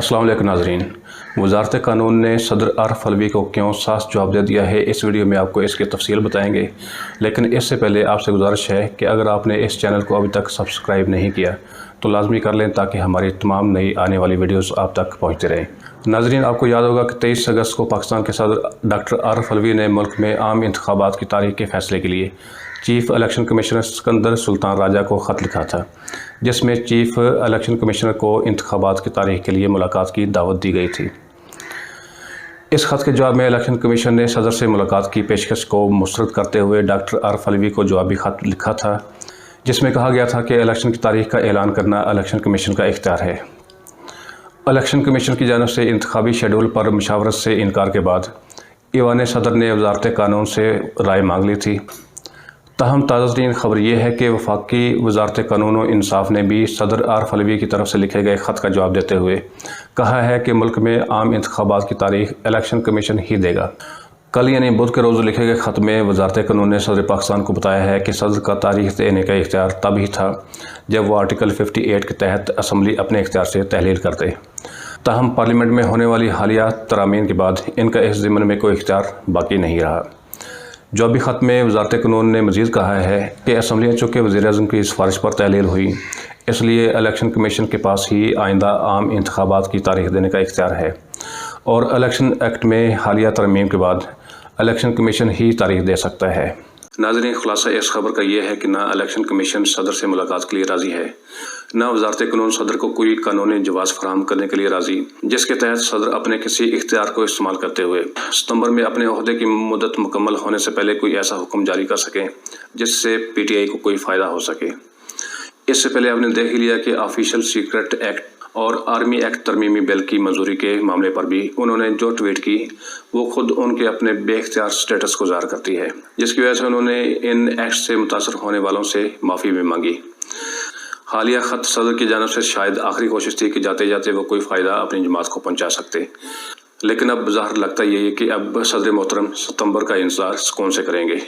अस्सलाम वालेकुम नाज़रीन। वज़ारत क़ानून ने सदर आरिफ अलवी को क्यों साफ जवाब दे दिया है, इस वीडियो में आपको इसकी तफसील बताएंगे। लेकिन इससे पहले आपसे गुजारिश है कि अगर आपने इस चैनल को अभी तक सब्सक्राइब नहीं किया तो लाजमी कर लें ताकि हमारी तमाम नई आने वाली वीडियोस आप तक पहुंचते रहें। नाज़रीन, आपको याद होगा कि 23 अगस्त को पाकिस्तान के सदर डॉक्टर आरिफ अलवी ने मुल्क में आम इंतखाबात की तारीख के फैसले के लिए chief election commissioner Sikandar Sultan Raja को ख़त लिखा था, जिसमें चीफ इलेक्शन कमिश्नर को इंतखाबात की तारीख के लिए मुलाकात की दावत दी गई थी। इस ख़त के जवाब में इलेक्शन कमीशन ने सदर से मुलाकात की पेशकश को मुस्तरद करते हुए डॉक्टर आरिफ अलवी को जवाबी ख़त लिखा था, जिसमें कहा गया था कि इलेक्शन की तारीख का ऐलान करना इलेक्शन कमीशन का इख्तियार है। इलेक्शन कमीशन की जानिब से इंतखाबी शेड्यूल पर मशावरत से इनकार के बाद ईवान सदर ने वज़ारत क़ानून से राय मांग ली थी। ताहम ताज़ा तरीन खबर यह है कि वफाकी वज़ारत क़ानून और इंसाफ ने भी सदर आरिफ अलवी की तरफ से लिखे गए ख़त का जवाब देते हुए कहा है कि मुल्क में आम इंतखाबात की तारीख इलेक्शन कमीशन ही देगा। कल यानी बुध के रोज़ लिखे गए ख़त में वज़ारत क़ानून ने सदर पाकिस्तान को बताया है कि सदर का तारीख देने का इख्तियार तब ही था जब वो आर्टिकल 58 के तहत असम्बली अपने इख्तियार से तहलील कर दे। ताहम पार्लियामेंट में होने वाली हालिया तरामीन के बाद इनका इस ज़िम्मन में कोई इख्तियार बाकी नहीं रहा। जवाबी ख़त में वज़ारत क़ानून ने मज़ीद कहा है कि असम्बलियाँ चूँकि वज़ीर-ए-आज़म की सिफारिश पर तहलील हुई, इसलिए इलेक्शन कमीशन के पास ही आइंदा आम इंतखाबात की तारीख देने का इख्तियार है और इलेक्शन एक्ट में हालिया तरमीम के बाद इलेक्शन कमीशन ही तारीख दे सकता है। नाज़रीन, खुलासा इस खबर का यह है कि ना इलेक्शन कमीशन सदर से मुलाकात के लिए राज़ी है, ना वज़ारत क़ानून सदर को कोई कानूनी जवाज़ फराहम करने के लिए राज़ी, जिसके तहत सदर अपने किसी इख्तियार को इस्तेमाल करते हुए सितंबर में अपने ओहदे की मुद्दत मुकम्मल होने से पहले कोई ऐसा हुक्म जारी कर सकें जिससे PTI को कोई फ़ायदा हो सके। इससे पहले आपने देख ही लिया कि ऑफिशियल सीक्रेट एक्ट और आर्मी एक्ट तरमीमी बिल की मंजूरी के मामले पर भी उन्होंने जो ट्वीट की वो खुद उनके अपने बेख्तियार स्टेटस को ज़ाहिर करती है, जिसकी वजह से उन्होंने इन एक्ट से मुतासर होने वालों से माफ़ी भी मांगी। हालिया ख़त सदर की जानिब से शायद आखिरी कोशिश थी कि जाते जाते वो कोई फ़ायदा अपनी जमात को पहुँचा सकते, लेकिन अब ज़ाहिर लगता यही है कि अब सदर मोहतरम सितंबर का इंतज़ार सुकून से करेंगे।